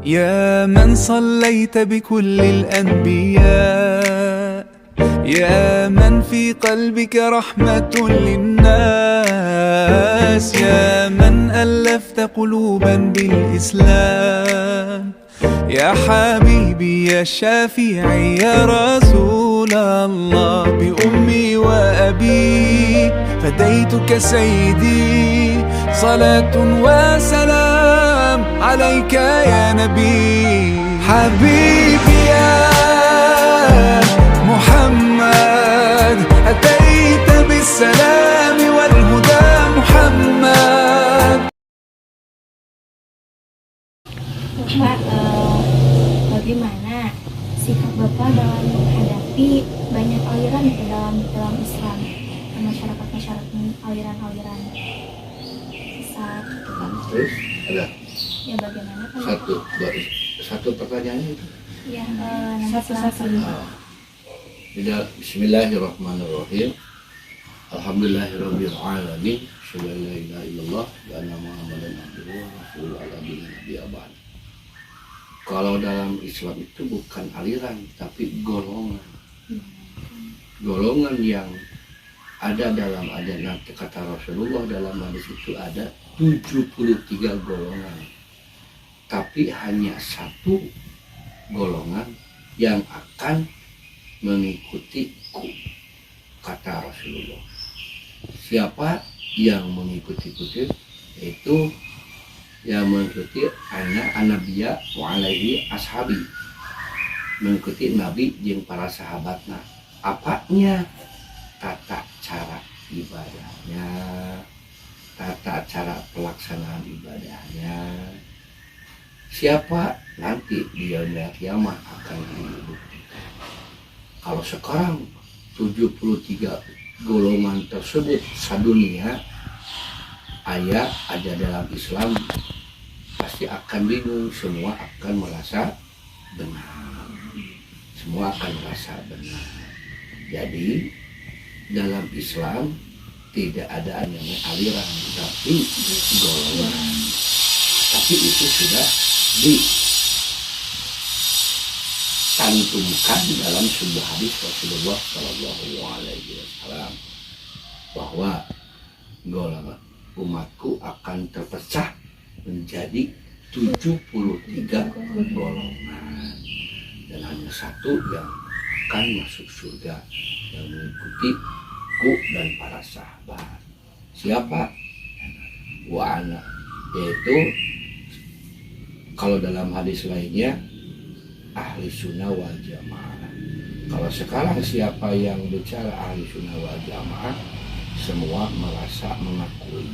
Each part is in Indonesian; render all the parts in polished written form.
يا من صليت بكل الأنبياء، يا من في قلبك رحمة للناس، يا من ألفت قلوبا بالإسلام، يا حبيبي يا شافعي يا رسول الله، بأمي وأبي فديتك سيدي، صلاة وسلام عليك يا نبي. حبيبي يا محمد أتيت بالسلام والهدى محمد. Bapak, bagaimana sikap Bapak dalam menghadapi banyak aliran di dalam Islam, masyarakat aliran sesat? Terus ada Ya bagaimana kan? satu pertanyaannya itu. Ya, satu. Bismillahirrahmanirrahim. Alhamdulillahirabbil alamin. Asyhadu an la ilaha illallah wa anna Muhammadan abduhu wa rasuluhu ala nabiyina ba'd. Kalau dalam Islam itu bukan aliran tapi golongan. Golongan yang ada dalam ajaran kata Rasulullah dalam hadis itu ada 73 golongan. Tapi hanya satu golongan yang akan mengikutiku, kata Rasulullah. Siapa yang mengikuti itu yang mengikuti Anabiya wa alaihi ashabi, mengikuti Nabi dan para sahabatnya. Apanya? Tata cara ibadahnya, tata cara pelaksanaan ibadahnya. Siapa nanti di yaumul kiamat akan dibuktikan. Kalau sekarang 73 golongan tersebut sadunia ada dalam Islam, pasti akan bingung, semua akan merasa benar. Semua akan merasa benar. Jadi dalam Islam tidak ada namanya aliran, tapi golongan. Tapi itu sudah dicantumkan dalam sebuah hadis Rasulullah Shallallahu Alaihi Wasallam bahwa golongan umatku akan terpecah menjadi 73 golongan, dan hanya satu yang akan masuk surga yang mengikutiku dan para sahabat. Siapa? Wa ana, yaitu kalau dalam hadis lainnya ahli sunnah wal jamaah. Kalau sekarang siapa yang bicara ahli sunnah wal jamaah, semua merasa mengakui.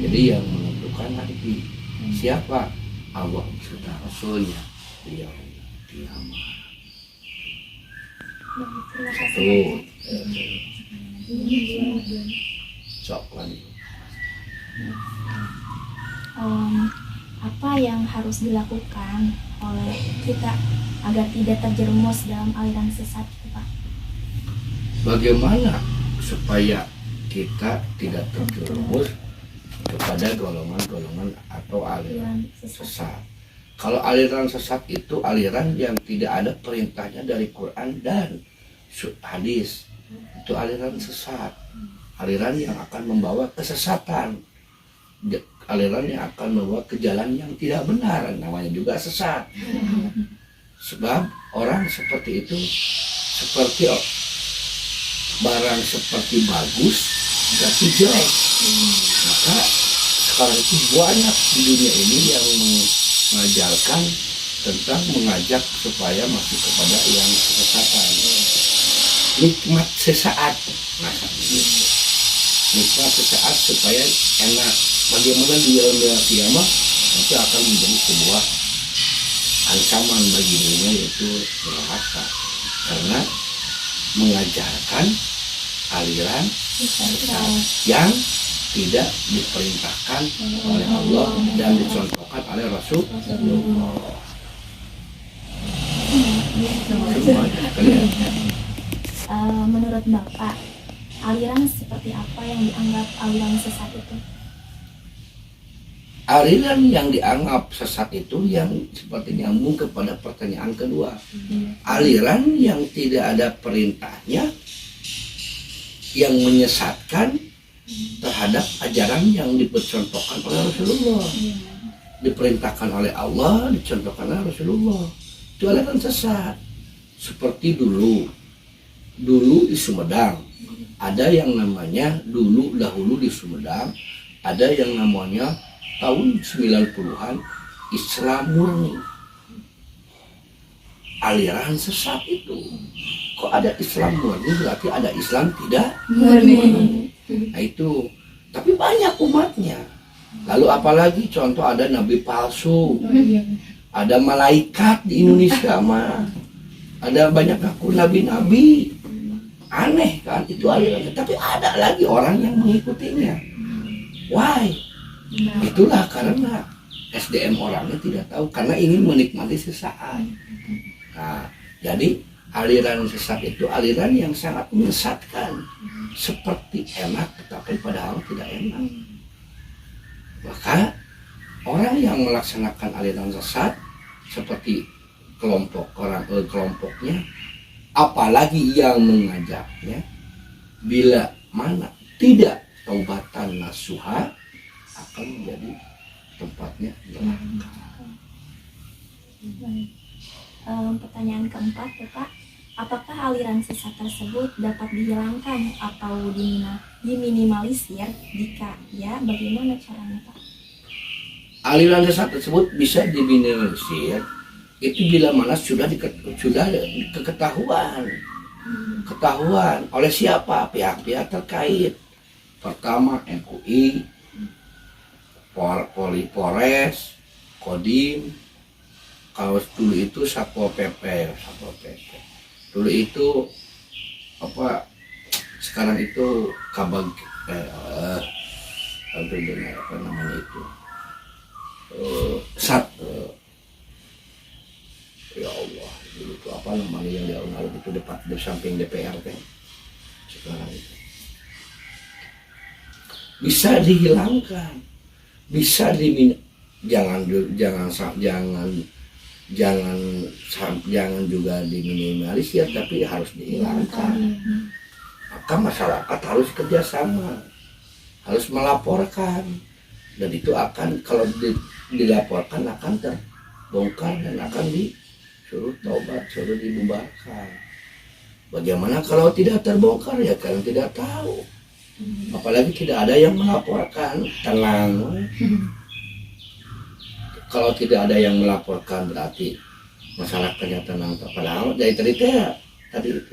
Jadi yang menentukan nanti siapa? Allah serta Rasulnya di yaumul kiamat. Tuh, coklat. Apa yang harus dilakukan oleh kita agar tidak terjerumus dalam aliran sesat, Pak? Bagaimana supaya kita tidak terjerumus kepada golongan-golongan atau aliran sesat? Kalau aliran sesat itu aliran yang tidak ada perintahnya dari Quran dan hadis, itu aliran sesat, aliran yang akan membawa kesesatan, aliran yang akan membawa ke jalan yang tidak benar, namanya juga sesat. Sebab orang seperti itu seperti barang seperti bagus tapi jelek. Maka sekarang itu banyak di dunia ini yang mengajarkan tentang mengajak supaya masuk kepada yang kesesatan. Nikmat sesaat, nikmat sesaat supaya enak. Bagaimana di yaumul kiamat nanti akan menjadi sebuah ancaman bagi dunia, yaitu neraka, karena mengajarkan aliran sesat yang tidak diperintahkan oleh Allah dan dicontohkan oleh Rasulullah. Menurut Bapak, aliran seperti apa yang dianggap aliran sesat itu? aliran yang dianggap sesat itu yang seperti nyambung kepada pertanyaan kedua. Aliran yang tidak ada perintahnya, yang menyesatkan terhadap ajaran yang dicontohkan oleh Rasulullah. Diperintahkan oleh Allah, dicontohkan oleh Rasulullah. Itu aliran sesat. Seperti dulu di Sumedang, ada yang namanya dahulu di Sumedang, ada yang namanya tahun 90-an Islam murni. Aliran sesat itu. Kok ada Islam murni berarti ada Islam tidak murni. Nah itu. Tapi banyak umatnya. Lalu apalagi contoh ada nabi palsu. Ada malaikat di Indonesia mah. Ada banyak ngaku nabi-nabi. Aneh kan itu alirannya. Tapi ada lagi orang yang mengikutinya. Why? Itulah karena SDM orangnya tidak tahu, karena ingin menikmati sesaat. Nah, jadi aliran sesat itu aliran yang sangat menyesatkan, seperti enak tetapi padahal tidak enak. Maka orang yang melaksanakan aliran sesat seperti kelompoknya, apalagi yang mengajaknya, bila mana tidak taubatan nasuha, akan menjadi tempatnya neraka. Pertanyaan keempat, Bapak, apakah aliran sesat tersebut dapat dihilangkan atau diminimalisir? Jika ya, bagaimana caranya, Pak? Aliran sesat tersebut bisa diminimalisir itu bila mana sudah ketahuan oleh siapa, pihak-pihak terkait. Pertama MUI, Polres, Kodim. Kalau dulu itu Satpol PP. Dulu itu apa? Sekarang itu Kabag, apa namanya itu? Ya Allah, dulu itu apa namanya yang di alun-alun itu di samping DPR kan? Sekarang itu bisa dihilangkan, bisa jangan juga diminimalisir, tapi harus dihilangkan. Maka masyarakat harus kerjasama, harus melaporkan, dan itu akan kalau dilaporkan akan terbongkar dan akan disuruh taubat, suruh dibubarkan. Bagaimana kalau tidak terbongkar? Ya kalian tidak tahu. Apalagi tidak ada yang melaporkan. Tenang. Kalau tidak ada yang melaporkan berarti masyarakatnya tenang. Padahal dari tadi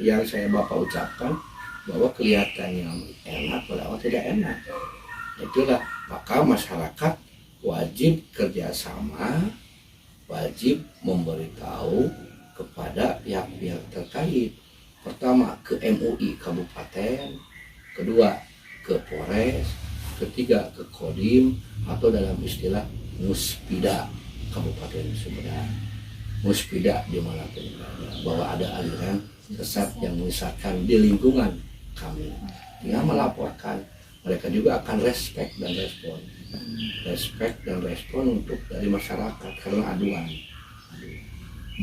yang saya Bapak ucapkan bahwa kelihatannya enak padahal tidak enak. Itulah maka masyarakat wajib kerjasama, wajib memberitahu kepada pihak-pihak terkait. Pertama ke MUI kabupaten, kedua ke Polres, ketiga ke Kodim atau dalam istilah Muspida Kabupaten Sumedang. Muspida dimanapun berada, bahwa ada aliran sesat yang menyesatkan di lingkungan kami. Tinggal melaporkan, mereka juga akan respect dan respon untuk dari masyarakat karena aduan.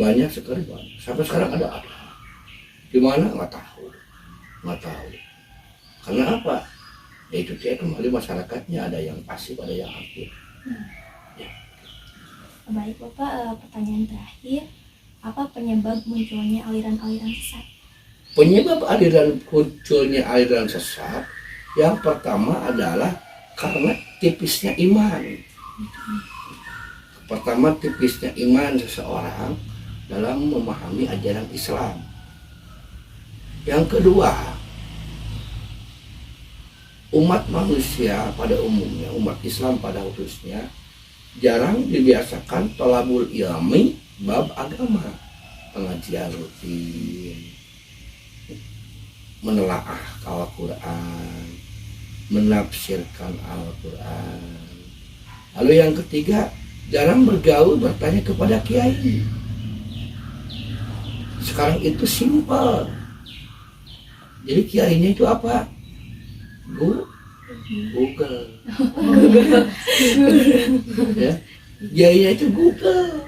Banyak sekali Pak. Sampai sekarang ada di mana nggak tahu. Karena apa? Ya itu dia kembali masyarakatnya, ada yang pasif, ada yang aktif. Ya. Baik Bapak, pertanyaan terakhir, apa penyebab munculnya aliran-aliran sesat? Penyebab munculnya aliran sesat yang pertama adalah karena tipisnya iman. Pertama, tipisnya iman seseorang dalam memahami ajaran Islam. Yang kedua, umat manusia pada umumnya, umat Islam pada khususnya, jarang dibiasakan tolabul ilmi bab agama, pengajian rutin, menelaah Al-Quran, menafsirkan Al-Quran. Lalu yang ketiga, jarang bergaul bertanya kepada kiai. Sekarang itu simpel. Jadi kiainya itu apa? Guru, Google. Ya, kiainya itu Google.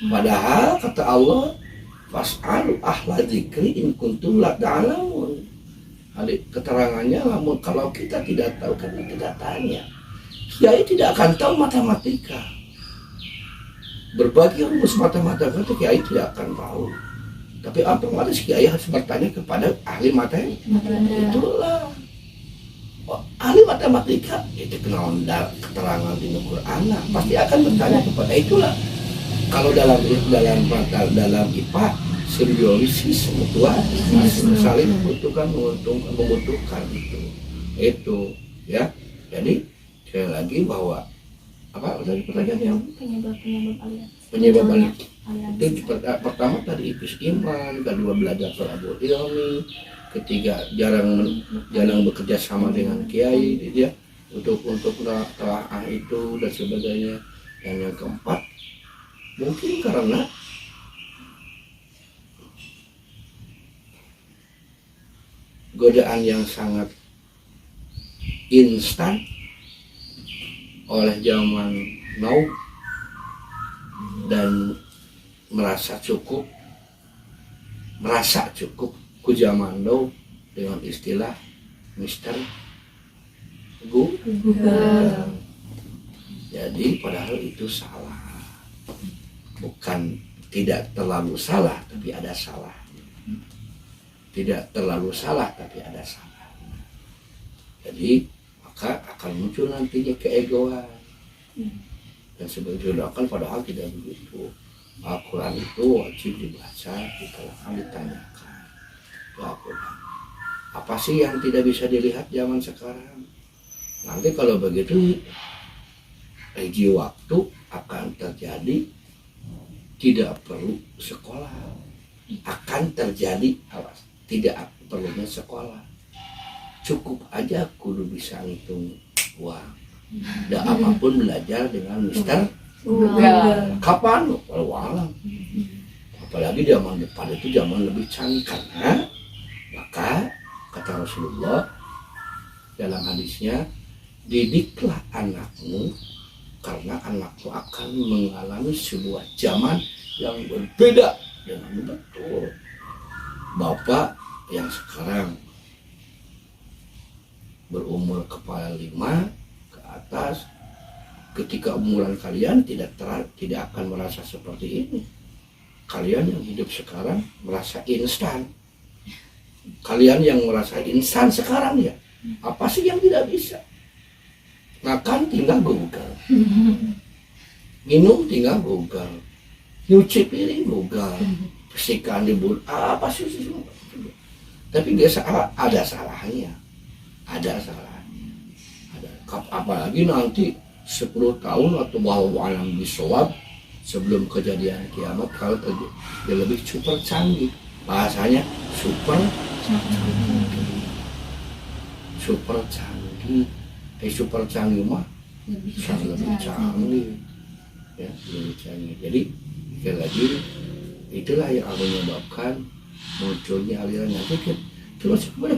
Padahal kata Allah, fas'alu ahla dzikri in kuntum la ta'lamun. Keterangannya, namun kalau kita tidak tahu kan kita tanya. Kiai tidak akan tahu matematika. Berbagai rumus matematika itu kiai tidak akan tahu. Tapi otomatis kiai harus bertanya kepada ahli matematika. Itulah ahli matematika itu kenal keterangan di Al-Quran, pasti akan bertanya kepada itulah. Kalau dalam IPA simbiosis mutualisme saling membutuhkan itu ya. Jadi sekali lagi bahwa apa tadi pertanyaannya? Penyebab aliran. Itu pertama tadi ipis iman, kedua belajar thalabul ilmi, ketiga jarang bekerja sama dengan kiai dia untuk telaah itu dan sebagainya. Dan yang keempat mungkin karena godaan yang sangat instan oleh zaman now dan merasa cukup ku zaman now dengan istilah Mister Google. Jadi padahal itu salah, bukan tidak terlalu salah tapi ada salah, tidak terlalu salah tapi ada salah. Jadi maka akan muncul nantinya keegoan dan sebagainya. Kan padahal tidak begitu. Al-Quran itu wajib dibaca, ditelah ditanyakan. Al-Quran apa sih yang tidak bisa dilihat zaman sekarang? Nanti kalau begitu regi waktu akan terjadi tidak perlu sekolah, akan terjadi awas tidak perlunya sekolah, cukup aja kudu bisa ngitung uang. Dan apapun belajar dengan Mister Google. Kapan? Walau alam. Apalagi zaman depan itu zaman lebih canggih, karena maka kata Rasulullah dalam hadisnya, didiklah anakmu karena anakmu akan mengalami sebuah zaman yang berbeda dengan betul. Bapak yang sekarang berumur kepala 5 ke atas, ketika umuran kalian tidak akan merasa seperti ini. Kalian yang hidup sekarang merasa instan. Kalian yang merasa instan sekarang ya, apa sih yang tidak bisa? Makan tinggal Google, minum tinggal Google, nyuci piring Google, bersihkan di bulu apa sih? Tapi dia ada salahnya, apalagi nanti 10 tahun atau bahwa alam bisawab sebelum kejadian kiamat, kalau dia lebih super canggih, bahasanya super canggih mah sangat lebih canggih ya, lebih canggih. Jadi sekali lagi itulah yang akan menyebabkan munculnya aliran yang pikir terus kepada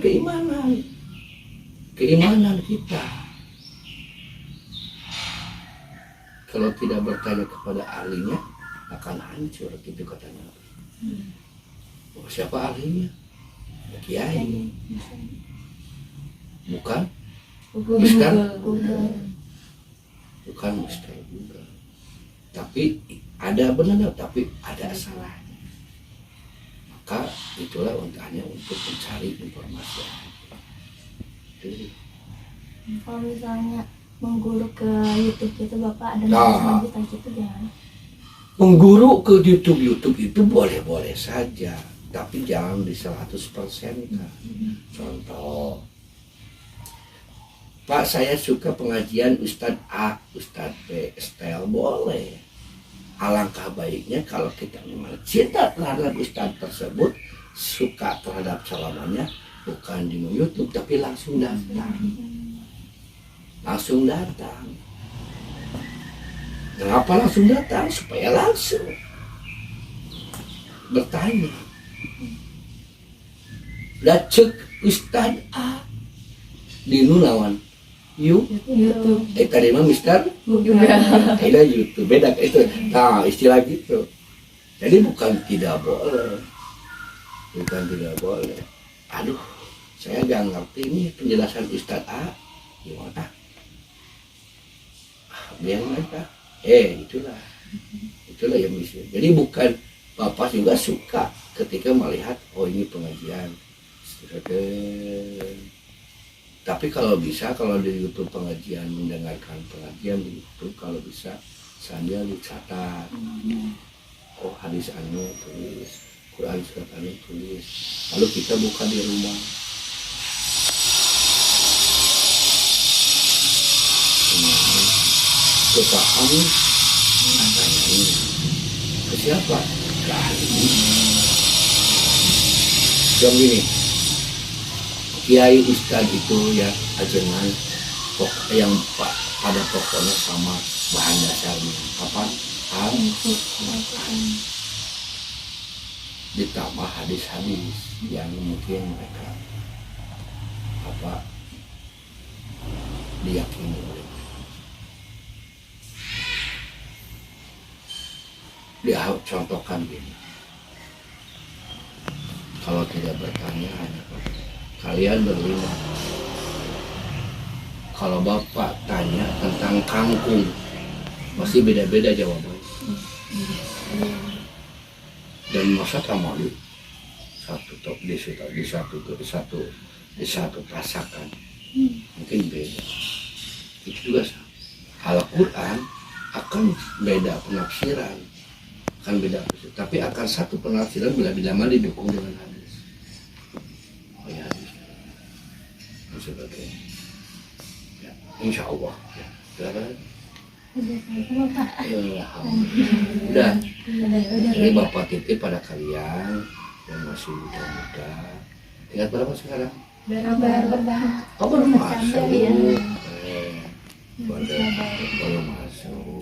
keimanan kita. Kalau tidak bertanya kepada ahlinya akan hancur, gitu katanya. Oh, siapa ahlinya? Kiai. Bukan Mister Google. Bukan Mister Google. Tapi ada benar, tapi ada salahnya. Maka itulah hanya untuk mencari informasi. Jadi, kalau misalnya mengguru ke YouTube itu Bapak ada lanjutan gitu jangan? Mengguru ke YouTube itu boleh-boleh saja, tapi jangan di 100% kan. Contoh, Pak saya suka pengajian Ustadz A, Ustadz B, style boleh. Alangkah baiknya kalau kita memang cinta terhadap Ustadz tersebut, suka terhadap ceramahnya, bukan di YouTube tapi langsung datang. Kenapa langsung datang? Supaya langsung bertanya. Dah cek Ustadz A, di nawan YouTube tadi mah Mister ada YouTube beda itu. Nah istilah gitu. Jadi bukan tidak boleh. Aduh, saya gak ngerti ini penjelasan Ustadz A gimana? Biar mereka. Itulah yang bisa. Jadi bukan Bapak juga suka ketika melihat ini pengajian. Tapi kalau bisa, kalau di YouTube pengajian, mendengarkan pengajian di YouTube, kalau bisa sambil dicatat. Hadis anu tulis, Quran surat anu tulis. Lalu kita buka di rumah. Kepaham katanya ini ke siapa? Ke ahli. Yang ini Kiai Ustad itu ya ajengan yang pada pokoknya sama bahan dasarnya apa? Ditambah hadis-hadis yang mungkin mereka diyakini oleh dia contohkan gini. Kalau tidak bertanya kalian berlima. Kalau Bapak tanya tentang kangkung, masih beda-beda jawaban. Dan masa tamali di satu rasakan mungkin beda. Itu juga Al-Quran akan beda penafsiran, tapi akan satu penafsiran bila mana didukung dengan hadis. Sebagai ya, insya Allah ya. Udah. Jadi Bapak titip pada kalian yang masih muda-muda. Tingkat berapa sekarang? Baru masuk. Baru masuk.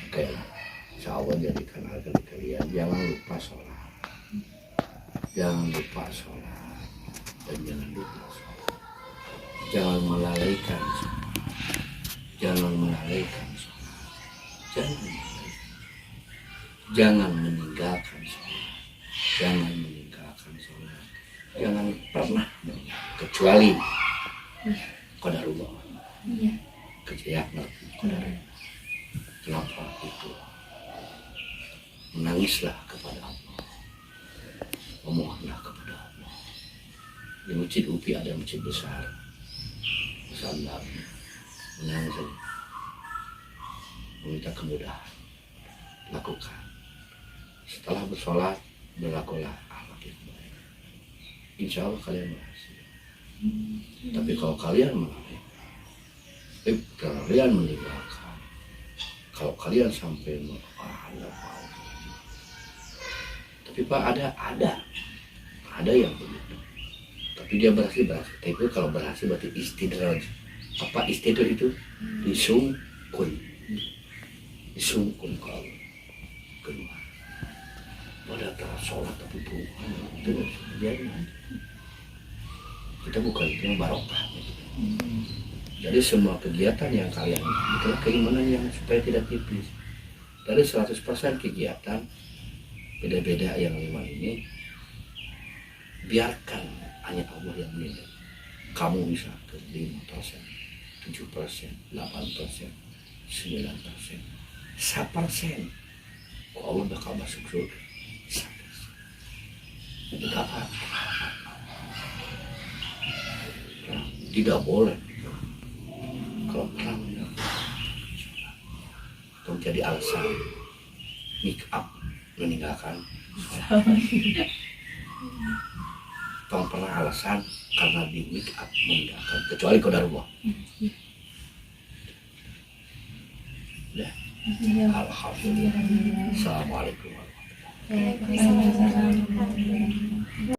Oke lah. Insya Allah jadikan harga kalian. Jangan lupa sholat. Dan jangan lupa sholat. Jangan melalaikan sholat. Jangan meninggalkan sholat. Jangan pernah kecuali qadarullah. Kejayaan qadarullah. Kenapa itu? Menangislah kepada Allah. Memohonlah kepada Allah. Di masjid UPI ada masjid besar. Salam menangis, meminta kemudahan, lakukan. Setelah bersolat, berlakulah akhlak yang baik. Insya Allah kalian berhasil. Tapi kalau kalian meninggalkan, kalau kalian sampai Anda mau. Tapi Pak ada yang begitu. Tapi dia berhasil. Tapi kalau berhasil berarti istidraj. Apa istidraj itu? Disungkun kalau kedua. Pada telah sholat tapi bukan itu jadi. Kita bukan itu yang barokah. Jadi semua kegiatan yang kalian itulah keimanan yang supaya tidak tipis. Dari 100% kegiatan beda-beda yang 5 ini, biarkan hanya Allah yang menilai. Kamu bisa ke 5%, 7%, 8%, 9%, 1%. Allah bakal masuk surga. 1%. Itu apa? Tidak boleh. Kalau perang itu menjadi alasan make up meninggalkan pernah alasan karena di make up meninggalkan kecuali qadarullah. Udah. Alhamdulillah. Assalamualaikum warahmatullahi wabarakatuh.